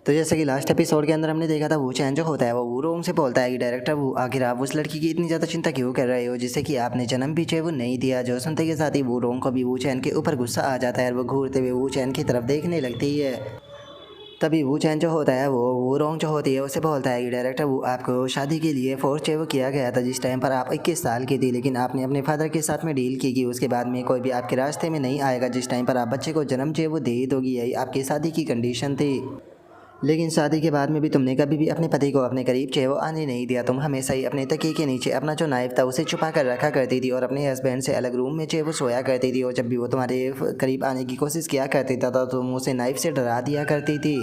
तो जैसे कि लास्ट एपिसोड के अंदर हमने देखा था, वो चैन जो होता है वो वूरोंग से बोलता है कि डायरेक्टर वो आखिर आप उस लड़की की इतनी ज़्यादा चिंता क्यों कर रहे हो जिससे कि आपने जन्म भी जो है वो नहीं दिया। जो सुनते के साथ ही वूरोंग को भी वो चैन के ऊपर गुस्सा आ जाता है और वो घूरते हुए वो चैन की तरफ देखने लगती है। तभी वो चैन जो होता है वो वूरोंग जो होती है उसे बोलता है कि डायरेक्टर वो आपको शादी के लिए फोर्स जो है वो किया गया था जिस टाइम पर आप 21 साल की थी, लेकिन आपने अपने फादर के साथ में डील की कि उसके बाद में कोई भी आपके रास्ते में नहीं आएगा जिस टाइम पर आप बच्चे को जन्म जो है वो दे दोगी। यही आपकी शादी की कंडीशन थी। लेकिन शादी के बाद में भी तुमने कभी भी अपने पति को अपने करीब जो है वो आने नहीं दिया। तुम हमेशा ही अपने तकिए के नीचे अपना जो नाइफ था उसे छुपा कर रखा करती थी और अपने हस्बैंड से अलग रूम में जो है वो सोया करती थी। और जब भी वो तुम्हारे करीब आने की कोशिश किया करती था तो तुम उसे नाइफ से डरा दिया करती थी।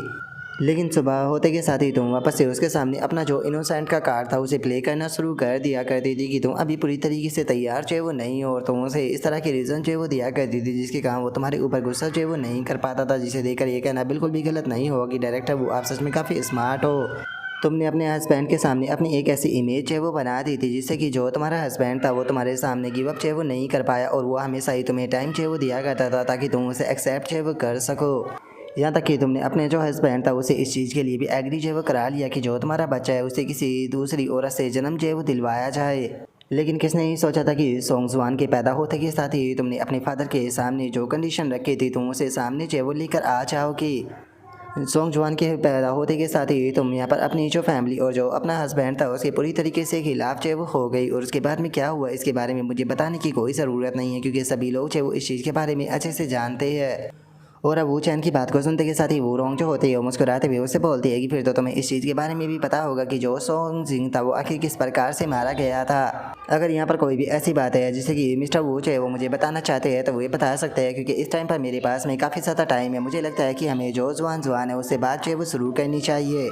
लेकिन सुबह होते के साथ ही तुम वापस से उसके सामने अपना जो इनोसेंट का कार्ड था उसे प्ले करना शुरू कर दिया करती थी कि तुम अभी पूरी तरीके से तैयार जो है वो नहीं हो। और तुम उसे इस तरह के रीज़न जो है वो दिया करती थी जिसके कारण वो तुम्हारे ऊपर गुस्सा जो है वो नहीं कर पाता था, जिसे देखकर ये कहना बिल्कुल भी गलत नहीं होगा कि डायरेक्टर वो आप सच में काफ़ी स्मार्ट हो। तुमने अपने हस्बैंड के सामने अपनी एक ऐसी इमेज जो है वो बना दी थी जिससे कि जो तुम्हारा हस्बैंड था वो तुम्हारे सामने गिव अप जो है वो नहीं कर पाया और वो हमेशा ही तुम्हें टाइम जो है वो दिया करता था ताकि तुम उसे एक्सेप्ट जो है वो कर सको। यहाँ तक कि तुमने अपने जो हस्बैंड था उसे इस चीज़ के लिए भी एग्री जो है वो करा लिया कि जो तुम्हारा बच्चा है उसे किसी दूसरी औरत से जन्म जो है वो दिलवाया जाए। लेकिन किसने ही सोचा था कि सोंगजुआन के पैदा होते के साथ ही तुमने अपने फादर के सामने जो कंडीशन रखी थी तुम उसे सामने जो है वो लेकर आ जाओगी। सोंगजुआन के पैदा होते के साथ ही तुम यहाँ पर अपनी जो फैमिली और जो अपना हस्बैंड था उसके पूरी तरीके से खिलाफ जो है वो हो गई। और उसके बाद में क्या हुआ इसके बारे में मुझे बताने की कोई ज़रूरत नहीं है क्योंकि सभी लोग जो है वो इस चीज़ के बारे में अच्छे से जानते हैं। और अब वो चैन की बात को सुनते के साथ ही वो रोंग जो होती है वो मुस्कुराते हुए उससे बोलती है कि फिर तो तुम्हें इस चीज़ के बारे में भी पता होगा कि जो सोंग जिंग था वो आखिर किस प्रकार से मारा गया था। अगर यहाँ पर कोई भी ऐसी बात है जिसे कि मिस्टर वो है वो मुझे बताना चाहते हैं तो वो ये बता सकते हैं क्योंकि इस टाइम पर मेरे पास में काफ़ी ज़्यादा टाइम है। मुझे लगता है कि हमें जो जुआन है उससे बात जो है वो शुरू करनी चाहिए।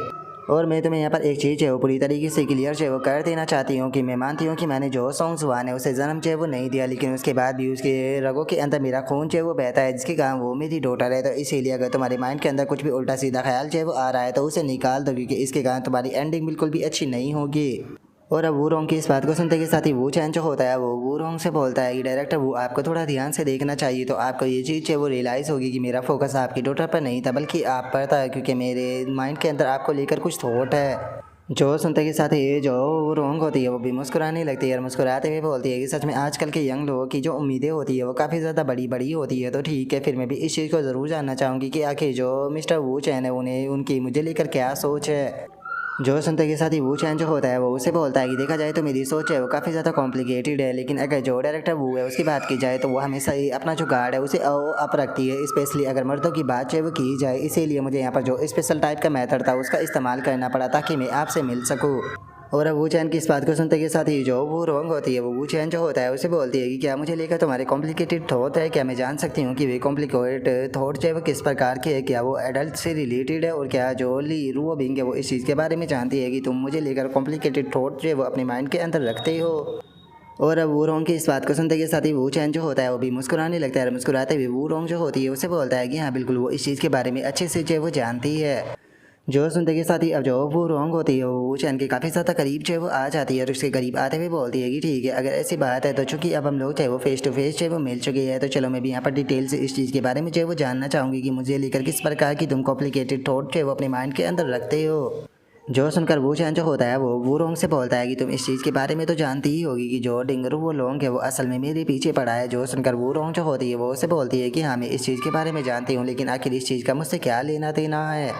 और मैं तुम्हें यहाँ पर एक चीज़ है वो पूरी तरीके से क्लियर जो है वो कर देना चाहती हूँ कि मैं मानती हूँ कि मैंने जो सॉन्ग जुआन है उसे जन्म जो है वो नहीं दिया, लेकिन उसके बाद भी उसके रगों के अंदर मेरा खून जो है वो बहता है जिसके कारण वो मेरी डॉटर है। तो इसीलिए अगर तुम्हारे माइंड के अंदर कुछ भी उल्टा सीधा ख्याल जो है वो आ रहा है तो उसे निकाल दो क्योंकि इसके कारण तुम्हारी एंडिंग बिल्कुल भी अच्छी नहीं होगी। और अब वूरोंग की इस बात को सुनते के साथ ही वो चैन जो होता है वो वूरोंग से बोलता है कि डायरेक्टर वो आपको थोड़ा ध्यान से देखना चाहिए तो आपको ये चीज़ है वो रियलाइज़ होगी कि मेरा फोकस आपकी डॉटर पर नहीं था बल्कि आप पर था क्योंकि मेरे माइंड के अंदर आपको लेकर कुछ थॉट है। जो सुनते के साथ ही जो वूरोंग होती है वो भी मुस्कुराने लगती है और मुस्कुराते हुए बोलती है कि सच में आजकल के यंग लोगों की जो उम्मीदें होती है वो काफ़ी ज़्यादा बड़ी बड़ी होती है। तो ठीक है, फिर मैं भी इस चीज़ को ज़रूर जानना चाहूँगी कि आखिर जो मिस्टर वू चैन है उन्हें उनकी मुझे लेकर क्या सोच है। जो सुनते के साथ ही वो चैन जो होता है वो उसे बोलता है कि देखा जाए तो मेरी सोच है वो काफ़ी ज़्यादा कॉम्प्लिकेटेड है, लेकिन अगर जो डायरेक्टर वो है उसकी बात की जाए तो वो हमेशा ही अपना जो गार्ड है उसे अप रखती है, स्पेशली अगर मर्दों की बात जो है वो की जाए। इसीलिए मुझे यहाँ पर जो स्पेशल टाइप का मेथड था उसका इस्तेमाल करना पड़ा ताकि मैं आपसे मिल सकूँ। और अब वो चैन की इस बात को सुनते के साथ ही जो वो रोंग होती है वो चैन जो होता है उसे बोलती है कि क्या मुझे लेकर तुम्हारे कॉम्प्लिकेटेड थॉट है, क्या मैं जान सकती हूँ कि वे कॉम्प्लिकेटेड थॉट जो है वो किस प्रकार के है, क्या वो एडल्ट से रिलेटेड है और क्या जो ली रू बिंग है वो इस चीज़ के बारे में जानती है कि तुम मुझे लेकर कॉम्प्लिकेटेड थॉट जो है वो अपने माइंड के अंदर रखते हो। और अब वो रोंग की इस बात को सुनते के साथ ही वो चैन जो होता है वो भी मुस्कुराने लगता है और मुस्कुराते हुए वो रोंग जो होती है उसे बोलता है कि हाँ बिल्कुल वो इस चीज़ के बारे में अच्छे से जो है वो जानती है। जो सुनते के साथ ही अब जो वो रॉन्ग होती है वो चैन के काफ़ी ज़्यादा करीब जो है वो आ जाती है और उसके करीब आते हुए बोलती है कि ठीक है, अगर ऐसी बात है तो चूंकि अब हम लोग चाहे वो फेस टू फेस जो है वो मिल चुके हैं तो चलो मैं भी यहाँ पर डिटेल से इस चीज़ के बारे में जो है वो जानना चाहूँगी कि मुझे लेकर किस प्रकार की तुम कॉम्प्लिकेटेड थॉट जो है वो अपने माइंड के अंदर रखते हो। जो सुनकर वो चैन जो होता है वो रोंग से बोलता है कि तुम इस चीज़ के बारे में तो जानती ही होगी कि जो डिंगरू वो लोंग है वो असल में मेरे पीछे पड़ा है। जो सुनकर वो रोंग जो होती है वो उसे बोलती है कि हाँ मैं इस चीज़ के बारे में जानती हूँ, लेकिन आखिर इस चीज़ का मुझसे क्या लेना देना है।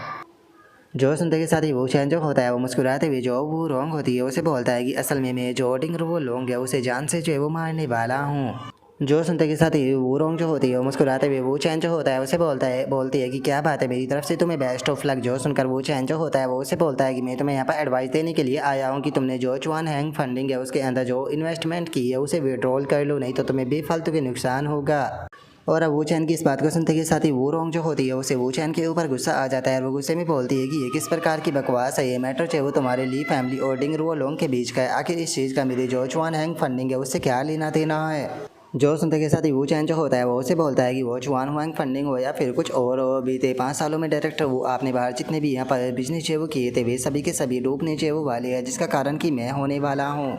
जो सुनते के साथ ही वो चैन जो होता है वो मुस्कुराते हुए जो वो रोंग होती है उसे बोलता है कि असल में मैं जो डिंगर वो लोंग है उसे जान से जो है वो मारने वाला हूँ। जो सुनते के साथ ही वो रोंग जो होती है वो मुस्कुराते हुए वो चैन जो होता है उसे बोलती है कि क्या बात है, मेरी तरफ से तुम्हें बेस्ट ऑफ लक। जो सुनकर वो चैन जो होता है वो उसे बोलता है कि मैं तुम्हें यहाँ पर एडवाइस देने के लिए आया हूँ कि तुमने जो चुआन हैंग फंडिंग है उसके अंदर जो इन्वेस्टमेंट की है उसे विड्रॉल कर लो, नहीं तो तुम्हें बेफालतू के नुकसान होगा। और अब वो चैन की इस बात को सुनते के साथ ही वो रोंग जो होती है उसे वो चैन के ऊपर गुस्सा आ जाता है और वो गुस्से में बोलती है कि ये किस प्रकार की बकवास है, ये मैटर चाहे वो तुम्हारे ली फैमिली और डिंगरुओ लोंग के बीच का है, आखिर इस चीज़ का मेरे जो चुआन हैंग फंडिंग है उससे क्या लेना देना है। जो सुनते के साथ ही वो चैन जो होता है वो उसे बोलता है कि वो चुआन हुआंग फंडिंग हो या फिर कुछ और हो, बीते 5 सालों में डायरेक्टर वो आपने बाहर जितने भी यहाँ पर बिजनेस है वो किए थे वे सभी के सभी डूबने चाहिए वो वाले हैं, जिसका कारण कि मैं होने वाला हूँ।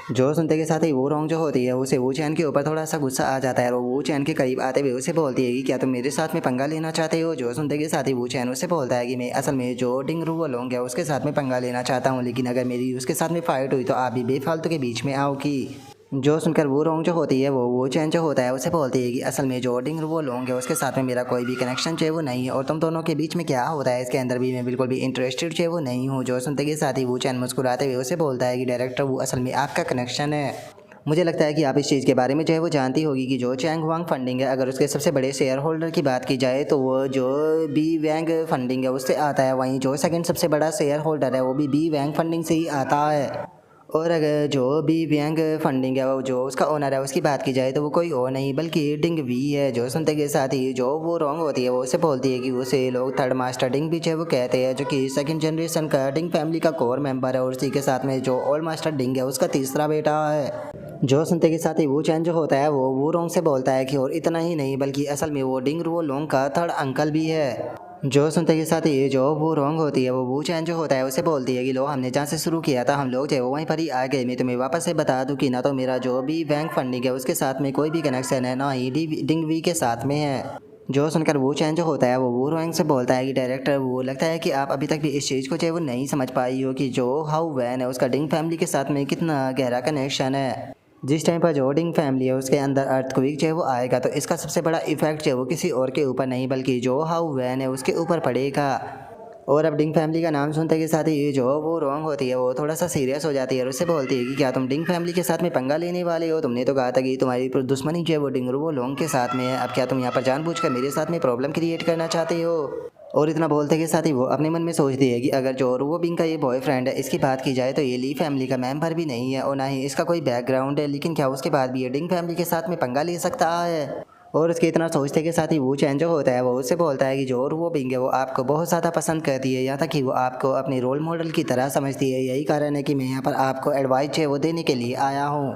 जो सुनते के साथ ही वो रोंग जो होती है उसे वू चैन के ऊपर थोड़ा सा गुस्सा आ जाता है और वो चैन के करीब आते हुए उसे बोलती है कि क्या तुम मेरे साथ में पंगा लेना चाहते हो। जो सुनते के साथ ही वो चैन उसे बोलता है कि मैं असल में जो डिंगरू वो लोंग है उसके साथ में पंगा लेना चाहता हूँ, लेकिन अगर मेरी उसके साथ में फाइट हुई तो आप भी बेफालतू के बीच में आओगी। जो सुनकर वो रोंग जो होती है वो चैन जो होता है उसे बोलती है कि असल में जो डिंग वो लोंग है उसके साथ में मेरा कोई भी कनेक्शन चाहिए वो नहीं है और तुम दोनों के बीच में क्या होता है इसके अंदर भी मैं बिल्कुल भी इंटरेस्टेड चाहिए वो नहीं हूँ। जो सुनते के साथ ही वो चैन मुस्कुराते हुए उसे बोलता है कि डायरेक्टर वो असल में आपका कनेक्शन है। मुझे लगता है कि आप इस चीज़ के बारे में जो है वो जानती होगी कि जो चैंग वांग फंडिंग है अगर उसके सबसे बड़े शेयर होल्डर की बात की जाए तो वो जो बी वैंग फंडिंग है उससे आता है, वहीं जो सेकंड सबसे बड़ा शेयर होल्डर है वो भी बी वैंग फंडिंग से ही आता है। और अगर जो भी व्यंग फंडिंग है वो जो उसका ओनर है उसकी बात की जाए तो वो कोई और नहीं बल्कि डिंग वी है। जो सुनते के साथ ही जो वो रॉन्ग होती है वो उसे बोलती है कि उसे लोग थर्ड मास्टर डिंग भी जो वो कहते हैं, जो कि सेकंड जनरेशन का डिंग फैमिली का कोर मेंबर है और उसी के साथ में जो ओल्ड मास्टर डिंग है उसका तीसरा बेटा है। जो सुनते के साथ ही वो चैन जो होता है वो रोंग से बोलता है कि और इतना ही नहीं बल्कि असल में वो डिंग रो लोंग का थर्ड अंकल भी है। जो सुनते के साथ ही जो वो रॉन्ग होती है वो चैन जो होता है उसे बोलती है कि लो हमने जहाँ से शुरू किया था हम लोग जो है वो वहीं पर ही आ गए। मैं तुम्हें वापस से बता दूं कि ना तो मेरा जो भी बैंक फंडिंग है उसके साथ में कोई भी कनेक्शन है, ना ही डिंग वी के साथ में है। जो सुनकर वो चैन जो होता है वो रोइंग से बोलता है कि डायरेक्टर वो लगता है कि आप अभी तक भी इस चीज़ को जो है वो नहीं समझ पाई हो कि जो हाउ वैन है उसका डिंग फैमिली के साथ में कितना गहरा कनेक्शन है। जिस टाइम पर जो डिंग फैमिली है उसके अंदर अर्थक्वेक जो है वो आएगा तो इसका सबसे बड़ा इफेक्ट जो है वो किसी और के ऊपर नहीं बल्कि जो हाउ वैन है उसके ऊपर पड़ेगा। और अब डिंग फैमिली का नाम सुनते के साथ ही जो वो रॉन्ग होती है वो थोड़ा सा सीरियस हो जाती है और उससे बोलती है कि क्या तुम डिंग फैमिली के साथ में पंगा लेने वाले हो। तुमने तो कहा था कि तुम्हारी दुश्मनी जो है वो डिंगरू वो लोंग के साथ में है, अब क्या तुम यहाँ पर जानबूझकर मेरे साथ में प्रॉब्लम क्रिएट करना चाहते हो। और इतना बोलते के साथ ही वो अपने मन में सोचती है कि अगर जो रुओ बिंग का ये बॉयफ्रेंड है इसकी बात की जाए तो ये ली फैमिली का मेंबर भी नहीं है और ना ही इसका कोई बैकग्राउंड है, लेकिन क्या उसके बाद भी ये डिंग फैमिली के साथ में पंगा ले सकता है। और उसके इतना सोचते के साथ ही वो चैन जो होता है वो उससे बोलता है कि जो रुओ बिंग है वो आपको बहुत ज़्यादा पसंद करती है, यहाँ तक कि वो आपको अपनी रोल मॉडल की तरह समझती है। यही कारण है कि मैं यहाँ पर आपको एडवाइस है वो देने के लिए आया हूँ।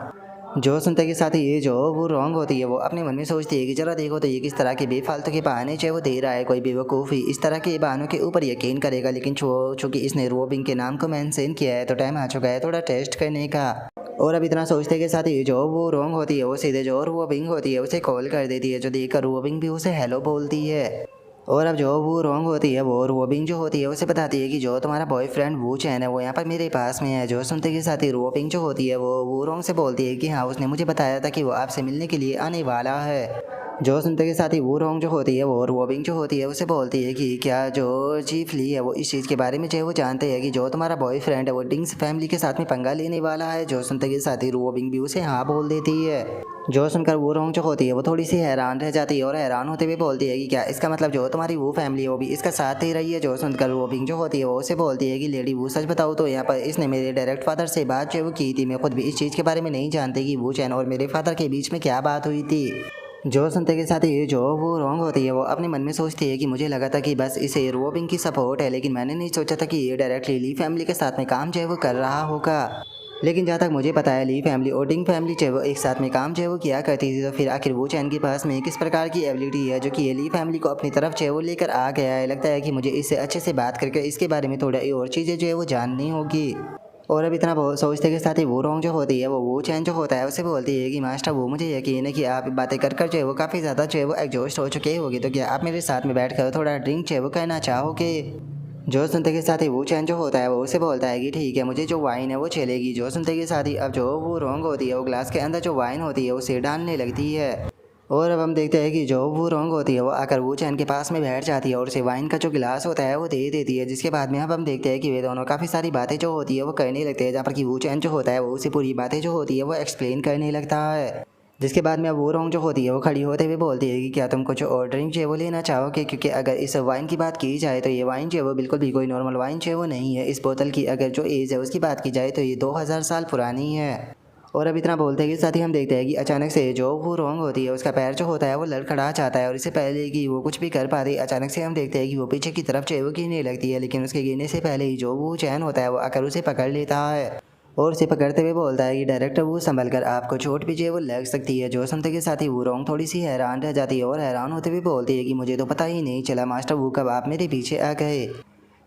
जो सुनते के साथ ही ये जो वो रॉन्ग होती है वो अपने मन में सोचती है कि जरा देखो तो ये किस तरह के बेफालतू के बहाने चाहे वो दे रहा है, कोई बेवकूफ़ ही इस तरह के बहानों के ऊपर यकीन करेगा। लेकिन चूँकि इसने रोबिंग के नाम को मेंशन किया है तो टाइम आ चुका है थोड़ा टेस्ट करने का। और अब इतना सोचते के साथ ही जो वो रॉन्ग होती है वो सीधे जो रोबिंग होती है उसे कॉल कर देती है, जो देखकर रोबिंग भी उसे हेलो बोलती है। और अब जो वो रॉन्ग होती है वो रोबिंग जो होती है उसे बताती है कि जो तुम्हारा बॉयफ्रेंड वो चैन है वो यहाँ पर मेरे पास में है। जो सुनते के साथ ही रोबिंग जो होती है वो रॉन्ग से बोलती है कि हाँ उसने मुझे बताया था कि वो आपसे मिलने के लिए आने वाला है। जो सुनते के साथ ही वो रॉन्ग जो होती है वो रोबिंग जो होती है उसे बोलती है कि क्या जो चीफ ली है वो इस चीज़ के बारे में जो है वो जानते हैं कि जो तुम्हारा बॉयफ्रेंड है वो डिंग्स फैमिली के साथ में पंगा लेने वाला है। जो सुनते के साथ ही रोबिंग भी उसे हाँ बोल देती है। जो सुनकर वो रॉन्ग जो होती है वो थोड़ी सी हैरान रह जाती है और हैरान होते हुए बोलती है कि क्या इसका मतलब जो तुम्हारी वो फैमिली है वो भी इसका साथ ही रही है। जो सुनकर रोबिंग जो होती है वो उसे बोलती है कि लेडी वो सच बताओ तो यहाँ पर इसने मेरे डायरेक्ट फादर से बात जो है वो की थी, मैं खुद भी इस चीज़ के बारे में नहीं जानती कि वो चैन और मेरे फादर के बीच में क्या बात हुई थी। जो सुनते के साथ ही जो वो रॉन्ग होती है वो अपने मन में सोचती है कि मुझे लगा था कि बस इसे रोबिंग की सपोर्ट है, लेकिन मैंने नहीं सोचा था कि ये डायरेक्टली ली फैमिली के साथ में काम जो है वो कर रहा होगा। लेकिन जहाँ तक मुझे पता है ली फैमिली और डिंग फैमिली जो है वो एक साथ में काम जो है वो किया करती थी, तो फिर आखिर वो चैन के पास में किस प्रकार की एबिलिटी है जो कि ये ली फैमिली को अपनी तरफ जो है वो लेकर आ गया है। लगता है कि मुझे इससे अच्छे से बात करके इसके बारे में थोड़ा और चीज़ें जो है वो जाननी होगी। और अब इतना बहुत सोचते के साथ ही वो रॉन्ग जो होती है वो चैन जो होता है उसे बोलती है कि मास्टर वो मुझे यकीन है कि आप बातें कर जो है वो काफ़ी ज़्यादा जो है वो एग्जॉस्ट हो चुके होगी, तो क्या आप मेरे साथ में बैठ कर थोड़ा ड्रिंक जो है वो करना चाहोगे। जो सुनते के साथ ही वो चैन जो होता है वो उसे बोलता है कि ठीक है मुझे जो वाइन है वो चलेगी। जो सुनते के साथ ही अब जो वो रॉन्ग होती है वो ग्लास के अंदर जो वाइन होती है उसे डालने लगती है। और अब हम देखते हैं कि जो वो रॉन्ग होती है वो आकर वो चैन के पास में बैठ जाती है और उसे वाइन का जो गिलास होता है वो दे देती है, जिसके बाद में अब हम देखते हैं कि वे दोनों काफ़ी सारी बातें जो होती है वो करने लगते हैं, जहाँ पर कि वो चैन जो होता है वो उसे पूरी बातें जो होती है वो एक्सप्लेन करने लगता है। जिसके बाद में अब वो रॉन्ग जो होती है वो खड़ी होते हुए बोलती है कि क्या तुम कुछ और ड्रिंक जो है वो लेना चाहोगे, क्योंकि अगर इस वाइन की बात की जाए तो ये वाइन जो है वो बिल्कुल भी कोई नॉर्मल वाइन जो है वो नहीं है। इस बोतल की अगर जो एज है उसकी बात की जाए तो ये 2000 साल पुरानी है। और अब इतना बोलते हैं कि साथ ही हम देखते हैं कि अचानक से जो वो रॉन्ग होती है उसका पैर जो होता है वो लड़खड़ा जाता है और इससे पहले कि वो कुछ भी कर पाती अचानक से हम देखते हैं कि वो पीछे की तरफ जो है वो गिरने लगती है, लेकिन उसके गिरने से पहले ही जो वो चैन होता है वो आकर उसे पकड़ लेता है और उसे पकड़ते हुए बोलता है कि डायरेक्टर वो संभल कर, आपको चोट भी जो है वो लग सकती है। जो सुनते के साथ ही वो रॉन्ग थोड़ी सी हैरान रह जाती है और हैरान होते हुए बोलती है कि मुझे तो पता ही नहीं चला मास्टर वो कब आप मेरे पीछे आ गए।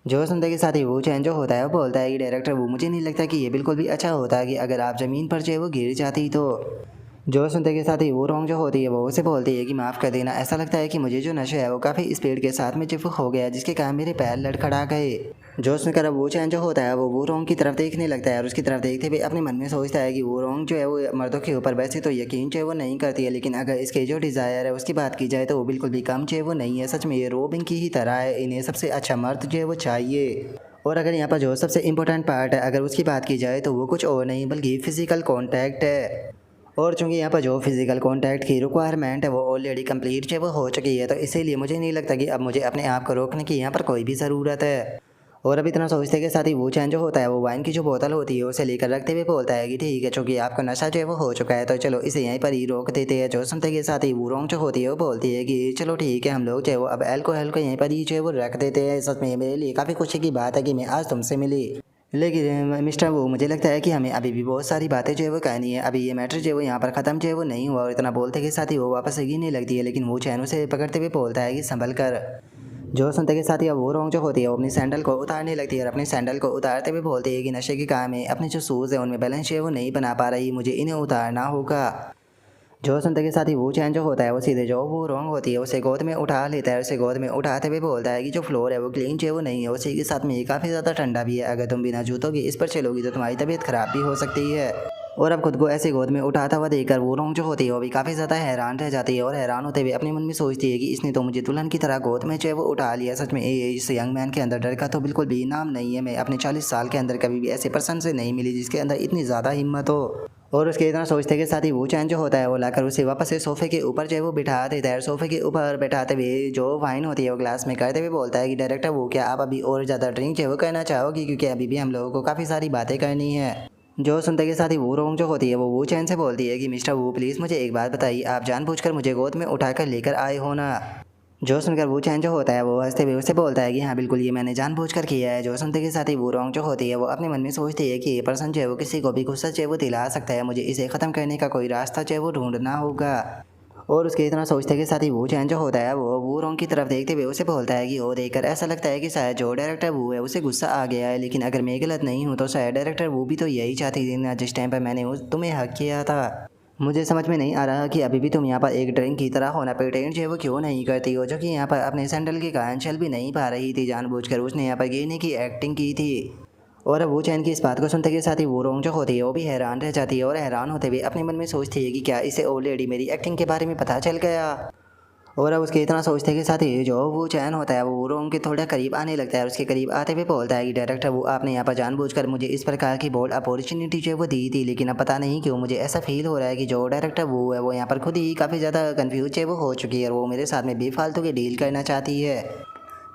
जो सुनते के साथ ही वो चैन जो होता है वो बोलता है कि डायरेक्टर वो मुझे नहीं लगता कि ये बिल्कुल भी अच्छा होता कि अगर आप ज़मीन पर जो है वो गिर जाती तो। जो सुनते के साथ ही वो रॉन्ग जो होती है वो उसे बोलती है कि माफ़ कर देना, ऐसा लगता है कि मुझे जो नशा है वो काफ़ी स्पीड के साथ में जो हो गया जिसके कारण मेरे पैर लड़खड़ा गए। जो सुनकर अब वो चैन जो होता है वो रॉन्ग की तरफ देखने लगता है और उसकी तरफ देखते हुए अपने मन में सोचता है कि वो रॉन्ग जो है वो मर्दों के ऊपर वैसे तो यकीन जो है वो नहीं करती है, लेकिन अगर इसके जो डिज़ायर है उसकी बात की जाए तो वो बिल्कुल भी कम जो है वो नहीं है। सच में ये रोबिन की ही तरह है, इन्हें सबसे अच्छा मर्द जो है वो चाहिए। और अगर यहाँ पर जो सबसे इम्पोर्टेंट पार्ट है अगर उसकी बात की जाए तो वो कुछ और नहीं बल्कि फ़िज़िकल कॉन्टैक्ट है। और चूंकि यहाँ पर जो फिजिकल कांटेक्ट की रिक्वायरमेंट है वो ऑलरेडी कंप्लीट जो वो हो चुकी है, तो इसीलिए मुझे नहीं लगता कि अब मुझे अपने आप को रोकने की यहाँ पर कोई भी ज़रूरत है। और अब इतना सोचते के साथ ही वो चैन जो होता है वो वाइन की जो बोतल होती है उसे लेकर रखते हुए बोलता है कि ठीक है, चूँकि आपका नशा जो है वो हो चुका है तो चलो इसे यहीं पर ही रोक देते हैं। जो सुनते के साथ ही वो रॉन्ग जो होती है वो बोलती है कि चलो ठीक है, हम लोग जो है वो अब अल्कोहल को यहीं पर ही जो है वो रख देते हैं। सच में मेरे लिए काफ़ी खुशी की बात है कि मैं आज तुमसे मिली, लेकिन मिस्टर वो मुझे लगता है कि हमें अभी भी बहुत सारी बातें जो है वो कहनी है। अभी ये मैटर जो है वो यहाँ पर ख़त्म जो है वो नहीं हुआ। और इतना बोलते के साथ ही वो वापस गिरने लगती है, लेकिन वो चैन उसे पकड़ते हुए बोलता है कि संभल कर। जो सुनते के साथ ही अब वो रॉन्ग जो होती है वो अपनी सैंडल को उतारने लगती है और अपनी सैंडल को उतारते हुए बोलती है कि नशे के काम में अपने जो शूज़ है उनमें बैलेंस जो है वो नहीं बना पा रही, मुझे इन्हें उतारना होगा। जो सुनते के साथ ही वो चैन जो होता है वो सीधे जो वो रॉन्ग होती है उसे गोद में उठा लेता है। उसे गोद में उठाते हुए बोलता है कि जो फ्लोर है वो क्लीन जो है वो नहीं है, उसी के साथ में ये काफ़ी ज़्यादा ठंडा भी है, अगर तुम बिना जूतों के इस पर चलोगी तो तुम्हारी तबीयत ख़राब भी हो सकती है। और अब खुद को ऐसे गोद में उठाता हुआ देखकर वो रॉन्ग जो होती है वो भी काफ़ी ज़्यादा हैरान रह जाती है और हैरान होते हुए अपने मन में सोचती है कि इसने तो मुझे दुल्हन की तरह गोद में जो है वो उठा लिया। सच में इस यंग मैन के अंदर डर का तो बिल्कुल भी नाम नहीं है। मैं अपने 40 साल के अंदर कभी भी ऐसे पर्सन से नहीं मिली जिसके अंदर इतनी ज़्यादा हिम्मत हो। और उसके इतना सोचते के साथ ही वो चैन जो होता है वो लाकर उसे वापस से सोफे के ऊपर जो है वो बिठा देता है। सोफे के ऊपर बैठाते हुए जो वाइन होती है वो ग्लास में करते हुए बोलता है कि डायरेक्टर वो क्या आप अभी और ज़्यादा ड्रिंक जो है वो करना चाहोगी, क्योंकि अभी भी हम लोगों को काफ़ी सारी बातें करनी है। जो सुनते के साथ ही वो रोंग जो होती है वो चैन से बोलती है कि मिस्टर वो प्लीज़ मुझे एक बात बताइए, आप जानबूझकर मुझे गोद में उठाकर लेकर आए हो ना। जो सुनकर वो चैन जो होता है वो हंसते हुए उससे बोलता है कि हाँ बिल्कुल, ये मैंने जानबूझकर किया है। जो सुनते के साथ ही वो रॉन्ग जो होती है वो अपने मन में सोचती है कि ये पर्सन जो है वो किसी को भी गुस्सा जो है वो दिला सकता है, मुझे इसे ख़त्म करने का कोई रास्ता जो है वो ढूंढना होगा। और उसके इतना सोचते के साथ ही वो चैन जो होता है वो रॉन्ग की तरफ देखते हुए उसे बोलता है कि वो देखकर ऐसा लगता है कि शायद जो डायरेक्टर वो है उसे गुस्सा आ गया है, लेकिन अगर मैं गलत नहीं हूँ तो शायद डायरेक्टर वो भी तो यही चाहती थी ना जिस टाइम पर मैंने तुम्हें हक किया था। मुझे समझ में नहीं आ रहा कि अभी भी तुम यहाँ पर एक ड्रिंक की तरह होना प्रिटेंड जो है वो क्यों नहीं करती हो, जो कि यहाँ पर अपने सैंडल के कारण चल भी नहीं पा रही थी, जानबूझकर उसने यहाँ पर गिरने की एक्टिंग की थी। और अब वो चैन की इस बात को सुनते के साथ ही वो रोंग जो होती है वो भी हैरान रह जाती है और हैरान होते हुए अपने मन में सोचती है कि क्या इसे ऑलरेडी मेरी एक्टिंग के बारे में पता चल गया। और अब उसके इतना सोचते के साथ ही जो वो चैन होता है वो रोंग के थोड़ा करीब आने लगता है और उसके करीब आते हुए बोलता है कि डायरेक्टर वो आपने यहाँ पर जानबूझकर मुझे इस प्रकार की बोल्ड अपॉर्चुनिटी जो है वो दी थी, लेकिन अब पता नहीं क्यों मुझे ऐसा फील हो रहा है कि जो डायरेक्टर वो है वो यहाँ पर खुद ही काफ़ी ज़्यादा कन्फ्यूज है वो हो चुकी है और वो मेरे साथ में बेफालतू की डील करना चाहती है।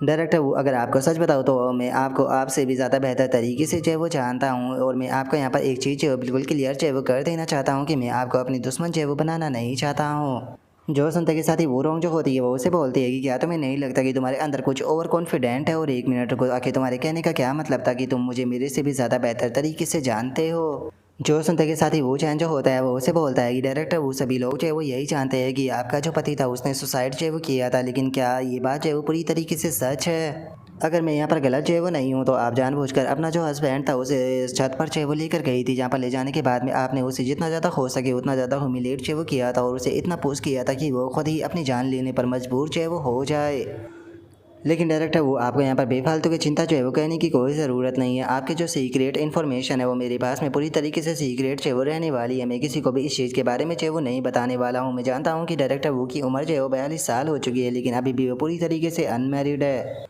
डायरेक्टर वो अगर आपको सच बताऊँ तो मैं आपको आपसे भी ज़्यादा बेहतर तरीके से जो है वो जानता हूँ और मैं आपको यहाँ पर एक चीज़ जो है बिल्कुल क्लियर जो है वो कर देना चाहता हूँ कि मैं आपको अपनी दुश्मन जो है वो बनाना नहीं चाहता हूँ। जो सुनते के साथ ही वो रॉन्ग जो होती है वो उसे बोलती है कि क्या तुम्हें नहीं लगता कि तुम्हारे अंदर कुछ ओवर कॉन्फिडेंट है, और एक मिनट को आखिर तुम्हारे कहने का क्या मतलब था कि तुम मुझे मेरे से भी ज़्यादा बेहतर तरीके से जानते हो। जो सुनते के साथ ही वो चैन जो होता है वो उसे बोलता है कि डायरेक्टर वो सभी लोग जो है वो यही जानते हैं कि आपका जो पति था उसने सुसाइड जो है वो किया था, लेकिन क्या ये बात जो है वो पूरी तरीके से सच है? अगर मैं यहाँ पर गलत जो है वो नहीं हूँ तो आप जानबूझकर अपना जो हस्बैंड था उसे छत पर जो है वो लेकर गई थी, जहाँ पर ले जाने के बाद में आपने उसे जितना ज़्यादा हो सके उतना ज़्यादा ह्यूमिलेट जो है वो किया था और उसे इतना पुश किया था कि वो खुद ही अपनी जान लेने पर मजबूर जो है वो हो जाए। लेकिन डायरेक्टर वो आपको यहाँ पर बेफालतू की चिंता जो है वो कहने की कोई ज़रूरत नहीं है। आपके जो सीक्रेट इन्फॉर्मेशन है वो मेरे पास में पूरी तरीके से सीक्रेट जो है वो रहने वाली है। मैं किसी को भी इस चीज़ के बारे में जो है वो नहीं बताने वाला हूँ। मैं जानता हूँ कि डायरेक्टर वो की उम्र जो है वो 42 साल हो चुकी है, लेकिन अभी भी वो पूरी तरीके से अनमैरिड है।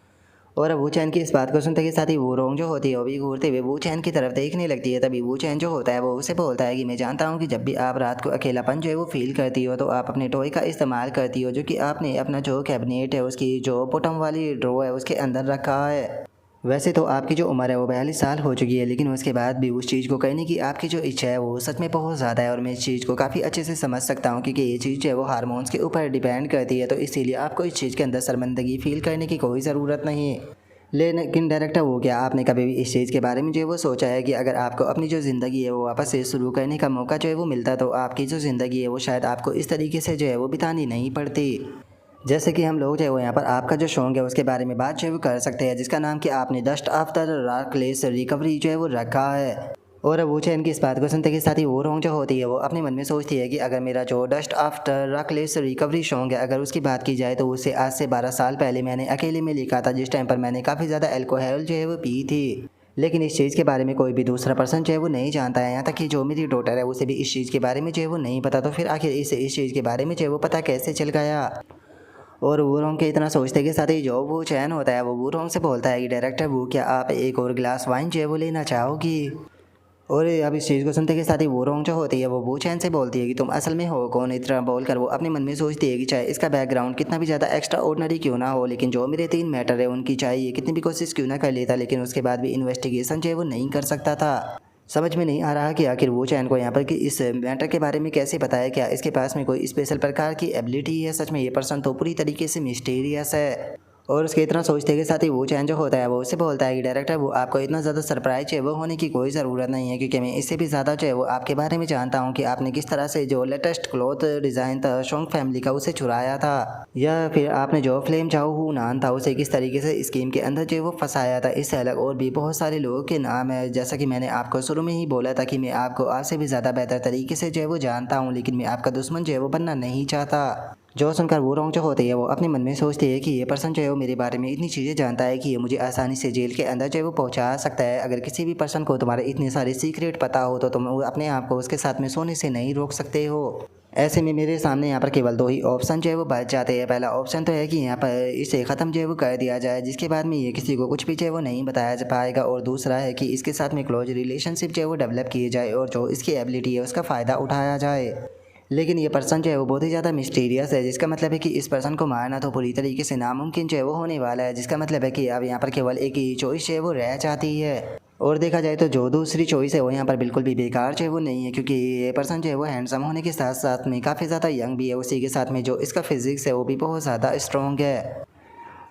और अब वो चैन की इस बात को सुनते के साथ ही वो रोंग जो होती है वो भी घूरते हुए वो चैन की तरफ देखने लगती है। तभी वो चैन जो होता है वो उसे बोलता है कि मैं जानता हूँ कि जब भी आप रात को अकेलापन जो है वो फील करती हो तो आप अपने टॉय का इस्तेमाल करती हो, जो कि आपने अपना जो कैबिनेट है उसकी जो बॉटम वाली ड्रॉ है उसके अंदर रखा है। वैसे तो आपकी जो उम्र है वो 42 साल हो चुकी है, लेकिन उसके बाद भी उस चीज़ को करने की आपकी जो इच्छा है वो सच में बहुत ज़्यादा है और मैं इस चीज़ को काफ़ी अच्छे से समझ सकता हूँ, क्योंकि ये चीज़ जो है वो हार्मोन्स के ऊपर डिपेंड करती है, तो इसीलिए आपको इस चीज़ के अंदर शर्मिंदगी फील करने की कोई ज़रूरत नहीं है। लेकिन डायरेक्टर वो क्या आपने कभी भी इस चीज़ के बारे में जो है वो सोचा है कि अगर आपको अपनी जो ज़िंदगी है वो वापस से शुरू करने का मौका जो है वो मिलता तो आपकी जो ज़िंदगी है वो शायद आपको इस तरीके से जो है वो बितानी नहीं पड़ती। जैसे कि हम लोग जो है वो यहाँ पर आपका जो शौक है उसके बारे में बात जो है वो कर सकते हैं, जिसका नाम कि आपने डस्ट आफ्टर राकलेस रिकवरी जो है वो रखा है। और अब वो चैन की इस बात को सुनते के साथ ही वो रोंग जो होती है वो अपने मन में सोचती है कि अगर मेरा जो डस्ट आफ्टर राकलेस रिकवरी शौक है अगर उसकी बात की जाए तो उसे आज से 12 साल पहले मैंने अकेले में लिखा था, जिस टाइम पर मैंने काफ़ी ज़्यादा अल्कोहल जो है वो पी थी। लेकिन इस चीज़ के बारे में कोई भी दूसरा पर्सन जो है वो नहीं जानता है, यहाँ तक कि जो मेरी डॉटर है उसे भी इस चीज़ के बारे में जो है वो नहीं पता। तो फिर आखिर इसे इस चीज़ के बारे में जो है वो पता कैसे चल गया। और वूरोंग के इतना सोचते के साथ ही जो वो चैन होता है वो वूरोंग से बोलता है कि डायरेक्टर वो, क्या आप एक और गिलास वाइन जो है वो लेना चाहोगी। और अब इस चीज़ को सुनते के साथ ही वूरोंग जो होती है वो चैन से बोलती है कि तुम असल में हो कौन। इतना बोलकर वो अपने मन में सोचती है कि चाहे इसका बैकग्राउंड कितना भी ज़्यादा एक्स्ट्रा ऑर्डिनरी क्यों ना हो, लेकिन जो मेरे 3 मैटर है उनकी चाहे ये कितनी भी कोशिश क्यों ना कर लेता, लेकिन उसके बाद भी इन्वेस्टिगेशन जो है वो नहीं कर सकता था। समझ में नहीं आ रहा कि आखिर वो चैन को यहाँ पर कि इस मैटर के बारे में कैसे पता है, क्या इसके पास में कोई स्पेशल प्रकार की एबिलिटी है। सच में ये पर्सन तो पूरी तरीके से मिस्टीरियस है। और उसके इतना सोचते के साथ ही वो चैन जो होता है वो उससे बोलता है कि डायरेक्टर वो, आपको इतना ज़्यादा सरप्राइज है वो होने की कोई ज़रूरत नहीं है, क्योंकि मैं इससे भी ज़्यादा जो है वो आपके बारे में जानता हूँ कि आपने किस तरह से जो लेटेस्ट क्लॉथ डिज़ाइन था शोंग फैमिली का उसे चुराया था, या फिर आपने जो फ्लेम चाओ हु नान था उसे किस तरीके से स्कीम के अंदर जो है वो फंसाया था। इससे अलग और भी बहुत सारे लोगों के नाम है, जैसा कि मैंने आपको शुरू में ही बोला था कि मैं आपको आपसे भी ज़्यादा बेहतर तरीके से जो है वो जानता हूँ, लेकिन मैं आपका दुश्मन जो है वो बनना नहीं चाहता। जो सुनकर वो रोंग जो होती है वो अपने मन में सोचती है कि ये पर्सन जो है वो मेरे बारे में इतनी चीज़ें जानता है कि ये मुझे आसानी से जेल के अंदर जो है वो पहुंचा सकता है। अगर किसी भी पर्सन को तुम्हारे इतने सारे सीक्रेट पता हो तो तुम अपने आप को उसके साथ में सोने से नहीं रोक सकते हो। ऐसे में मेरे सामने यहाँ पर केवल 2 ही ऑप्शन जो है वो बच जाते हैं। पहला ऑप्शन तो है कि यहाँ पर इसे ख़त्म जो है वो कर दिया जाए, जिसके बाद में ये किसी को कुछ भी जो है वो नहीं बताया जा पाएगा, और दूसरा है कि इसके साथ में क्लोज रिलेशनशिप जो है वो डेवलप किए जाए और जो इसकी एबिलिटी है उसका फ़ायदा उठाया जाए। लेकिन ये पर्सन जो है वो बहुत ही ज़्यादा मिस्टीरियस है, जिसका मतलब है कि इस पर्सन को मारना तो पूरी तरीके से नामुमकिन जो है वो होने वाला है, जिसका मतलब है कि अब यहाँ पर केवल एक ही चॉइस है वो रह जाती है। और देखा जाए तो जो दूसरी चॉइस है वो यहाँ पर बिल्कुल भी बेकार जो है वो नहीं है, क्योंकि ये पर्सन जो है वो हैंडसम होने के साथ साथ में काफ़ी ज़्यादा यंग भी है, उसी के साथ में जो इसका फिजिक्स है वो भी बहुत ज़्यादा स्ट्रॉन्ग है।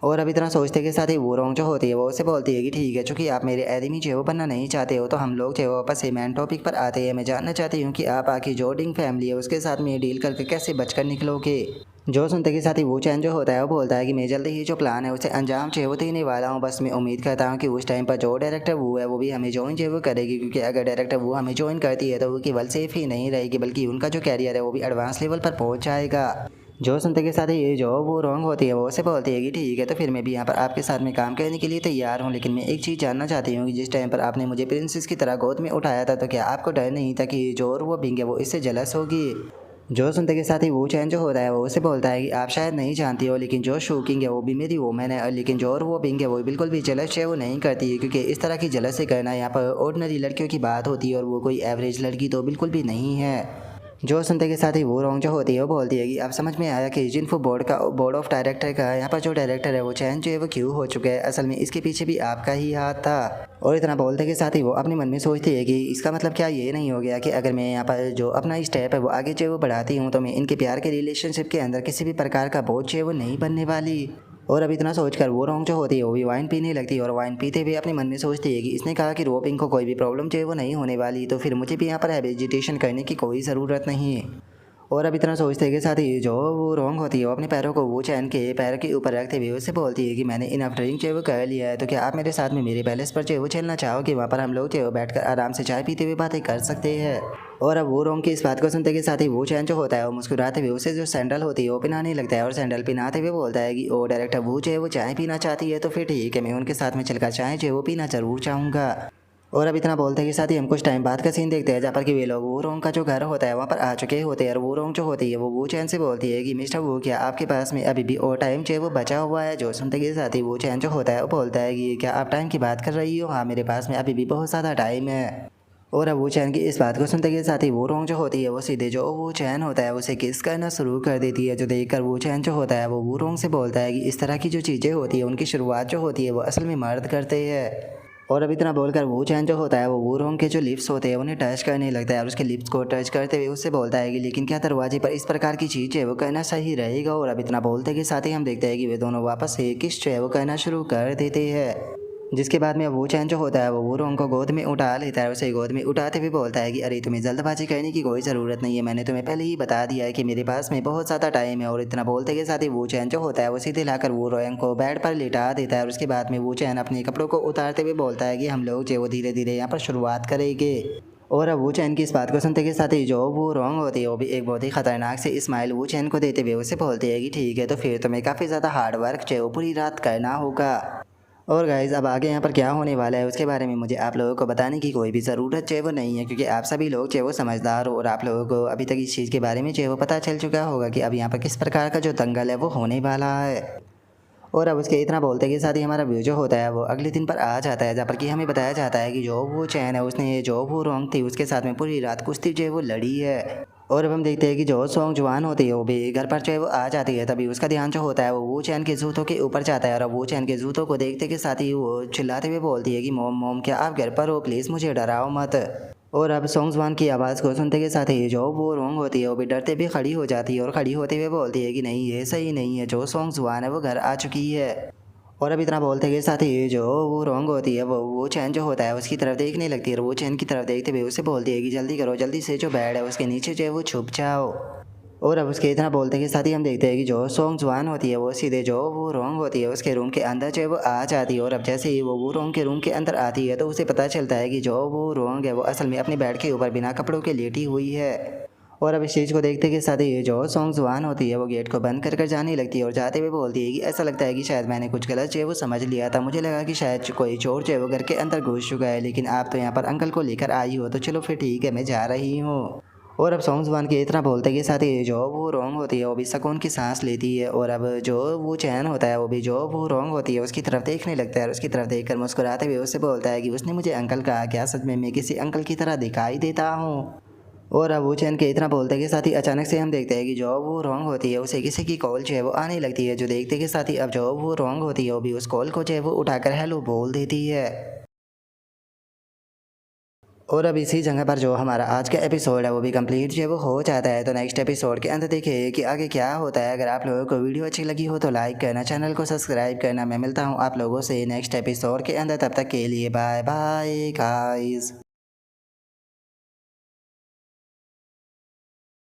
और अब इतना सोचते के साथ ही वो रोंग जो होती है वो उससे बोलती है कि ठीक है, चूँकि आप मेरे एनिमी जो है वो बनना नहीं चाहते हो तो हम लोग जो है वो वापस से मेन टॉपिक पर आते हैं। मैं जानना चाहती हूँ कि आप आखिर जो डिंग फैमिली है उसके साथ में डील करके कैसे बचकर निकलोगे। जो सुनते के साथ ही वो चैन जो होता है वो बोलता है कि मैं जल्दी ही जो प्लान है उसे अंजाम जो है वो देने वाला हूँ। बस मैं उम्मीद करता हूँ कि उस टाइम पर जो डायरेक्टर वो है वो भी हमें ज्वाइन जो है वो करेगी, क्योंकि अगर डायरेक्टर वो हमें ज्वाइन करती है तो वो केवल सेफ ही नहीं रहेगी बल्कि उनका जो कैरियर है वो भी एडवांस लेवल पर पहुँच जाएगा। जो सुनते के साथ ही ये जो वो रॉन्ग होती है वो उसे बोलती है कि ठीक है, तो फिर मैं भी यहाँ पर आपके साथ में काम करने के लिए तैयार हूँ, लेकिन मैं एक चीज़ जानना चाहती हूँ कि जिस टाइम पर आपने मुझे प्रिंसेस की तरह गोद में उठाया था तो क्या आपको डर नहीं था कि जो और वो बिंग है वो इससे जलस होगी। जो सुनते के साथ ही वो चैन जो होता है वो उसे बोलता है कि आप शायद नहीं जानती हो, लेकिन जो शूकिंग है वो भी मेरी वोमेन है, लेकिन जो और वो बिंग है वो बिल्कुल भी जलस है वो नहीं करती है, क्योंकि इस तरह की जलस से करना यहाँ पर ऑर्डिनरी लड़कियों की बात होती है और वो कोई एवरेज लड़की तो बिल्कुल भी नहीं है। जो सुनते के साथ ही वो रोंग जो होती है वो बोलती है कि अब समझ में आया कि जिनको बोर्ड ऑफ डायरेक्टर का यहाँ पर जो डायरेक्टर है वो चैन जो है वो क्यों हो चुका है, असल में इसके पीछे भी आपका ही हाथ था। और इतना बोलते के साथ ही वो अपने मन में सोचती है कि इसका मतलब क्या ये नहीं हो गया कि अगर मैं यहाँ पर जो अपना स्टेप है वो आगे जो है वो बढ़ाती हूँ तो मैं इनके प्यार के रिलेशनशिप के अंदर किसी भी प्रकार का बोझ जो है वो नहीं बनने वाली। और अब इतना सोचकर वो रोंग जो होती है वो भी वाइन पीने लगती है, और वाइन पीते हुए अपने मन में सोचती है कि इसने कहा कि रोपिंग को कोई भी प्रॉब्लम जो है वो नहीं होने वाली, तो फिर मुझे भी यहाँ पर हेजिटेशन करने की कोई ज़रूरत नहीं है। और अब इतना सोचते के साथ ही जो वो रोंग होती है वो अपने पैरों को वो चैन के पैर के ऊपर रखते हुए उससे बोलती है कि मैंने इनफ ड्रिंक जो है वो कर लिया है, तो क्या आप मेरे साथ में मेरे पैलेस पर जो है वो चलना चाहोगे। वहाँ पर हम लोग जो है बैठकर आराम से चाय पीते हुए बातें कर सकते हैं। और अब वो रोंग की इस बात को सुनते के साथ ही वो चैन जो होता है वो मुस्कुराते हुए उसे जो सैंडल होती है वो पिनाने लगता है, और सैंडल पिनाते हुए बोलता है कि ओ डायरेक्टर वो जो है वो चाय पीना चाहती है तो फिर ठीक है, मैं उनके साथ में चलकर चाय जो है वो पीना ज़रूर चाहूँगा। और अब इतना बोलते के साथ ही हम कुछ टाइम बाद का सीन देखते हैं जहाँ पर कि वे लोग वो रोंग का जो घर होता है वहाँ पर आ चुके होते हैं, और वो रोंग जो होती है वो चैन से बोलती है कि मिस्टर वो, क्या आपके पास में अभी भी और टाइम जो है वो बचा हुआ है। जो सुनते के साथ ही वो चैन जो होता है वो बोलता है कि क्या आप टाइम की बात कर रही हो। हाँ, मेरे पास में अभी भी बहुत ज़्यादा टाइम है। और अब वो चैन की इस बात को सुनते के साथ ही वो रोंग जो होती है वो सीधे जो वो चैन होता है उसे किस करना शुरू कर देती है, जो देखकर वो चैन जो होता है वो रोंग से बोलता है कि इस तरह की जो चीज़ें होती है उनकी शुरुआत जो होती है वो असल में मर्द करते हैं। और अब इतना बोलकर वो चैन जो होता है वो रोंग के जो लिप्स होते हैं उन्हें टच करने लगता है, और उसके लिप्स को टच करते हुए उससे बोलता है कि लेकिन क्या दरवाजे पर इस प्रकार की चीज़ है वो करना सही रहेगा। और अब इतना बोलते के साथ ही हम देखते हैं कि वे दोनों वापस से किस जो है वो करना शुरू कर देते हैं। जिसके बाद में अब वो चैन जो होता है वो वूरोंग को गोद में उठा लेता है। उसे गोद में उठाते हुए बोलता है कि अरे तुम्हें जल्दबाजी करने की कोई ज़रूरत नहीं है, मैंने तुम्हें पहले ही बता दिया है कि मेरे पास में बहुत ज़्यादा टाइम है। और इतना बोलते के साथ ही वो चैन जो होता है वो सीधे लाकर वूरोंग को बेड पर लिटा देता है। और उसके बाद में वो चैन अपने कपड़ों को उतारते हुए बोलता है कि हम लोग जो वो धीरे धीरे यहाँ पर शुरुआत करेंगे। और अब वो चैन की इस बात को सुनते के साथ ही जो वो रॉन्ग होती है वो भी एक बहुत ही खतरनाक से स्माइल वो चैन को देते हुए उसे बोलती है कि ठीक है, तो फिर तुम्हें काफ़ी ज़्यादा हार्ड वर्क जो है वो पूरी रात करना होगा। और गाइज़ अब आगे यहाँ पर क्या होने वाला है उसके बारे में मुझे आप लोगों को बताने की कोई भी ज़रूरत जो है वो नहीं है, क्योंकि आप सभी लोग जो है वो समझदार हो और आप लोगों को अभी तक इस चीज़ के बारे में जो है वो पता चल चुका होगा कि अब यहाँ पर किस प्रकार का जो दंगल है वो होने वाला है। और अब उसके इतना बोलते के साथ ही हमारा व्यू जो होता है वो अगले दिन पर आ जाता है, जहाँ पर कि हमें बताया जाता है कि जो वो चैन है उसने जो वो रोंग थी उसके साथ में पूरी रात कुश्ती जो है वो लड़ी है। और अब हम देखते हैं कि जो सॉन्ग जवान होती है वो भी घर पर जो है वो आ जाती है। तभी उसका ध्यान जो होता है वो चैन के जूतों के ऊपर जाता है। और अब वो चैन के जूतों को देखते के साथ ही वो चिल्लाते हुए बोलती है कि मोम मोम क्या आप घर पर हो, प्लीज़ मुझे डराओ मत। और अब सॉन्ग्सवान की आवाज़ को सुनते के साथ ही जो वो रोंग होती है वो भी डरते भी खड़ी हो जाती है और खड़ी होते हुए बोलती है कि नहीं ये सही नहीं है, जो सॉन्ग्सवान है वो घर आ चुकी है। और अब इतना बोलते के साथ ही जो वो रोंग होती है वो चैन जो होता है उसकी तरफ देखने लगती है। और वो चैन की तरफ देखते हुए उसे बोलती है कि जल्दी करो, जल्दी से जो बेड है उसके नीचे जो है वो छुप जाओ। और अब उसके इतना बोलते के साथ ही हम देखते हैं कि जो सॉन्ग जवान होती है वो सीधे जो वो रोंग होती है उसके रूम के अंदर जो है वो आ जाती है। और अब जैसे ही वो रोंग के रूम के अंदर आती है तो उसे पता चलता है कि जो वो रोंग है वो असल में अपने बेड के ऊपर बिना कपड़ों के लेटी हुई है। और अब इस चीज़ को देखते के साथ ही जो सॉन्ग जवान होती है वो गेट को बंद कर जाने लगती है। और जाते हुए बोलती है कि ऐसा लगता है कि शायद मैंने कुछ गलत जो है वो समझ लिया था, मुझे लगा कि शायद कोई चोर जो है वो घर के अंदर घुस चुका है, लेकिन आप तो यहाँ पर अंकल को लेकर आई हो, तो चलो फिर ठीक है मैं जा रही हूँ। और अब सॉन्ग ज़ुबान के इतना बोलते के साथ ही जो वो रोंग होती है वो भी सुकून की सांस लेती है। और अब जो वो चैन होता है वो भी जो वो रोंग होती है उसकी तरफ देखने लगता है। और उसकी तरफ देखकर मुस्कुराते हुए उससे बोलता है कि उसने मुझे अंकल कहा, क्या सच में मैं किसी अंकल की तरह दिखाई देता हूँ। और अब वो चैन के इतना बोलते के साथ ही अचानक से हम देखते हैं कि जो वो रोंग होती है उसे किसी की कॉल जो है वो आने लगती है। जो देखते के साथ ही अब जो वो रोंग होती है वो भी उस कॉल को जो है वो उठाकर हेलो बोल देती है। और अब इसी जगह पर जो हमारा आज का एपिसोड है वो भी कंप्लीट जो है वो हो जाता है। तो नेक्स्ट एपिसोड के अंदर देखिए कि आगे क्या होता है। अगर आप लोगों को वीडियो अच्छी लगी हो तो लाइक करना, चैनल को सब्सक्राइब करना। मैं मिलता हूँ आप लोगों से नेक्स्ट एपिसोड के अंदर, तब तक के लिए बाय बाय गाइस।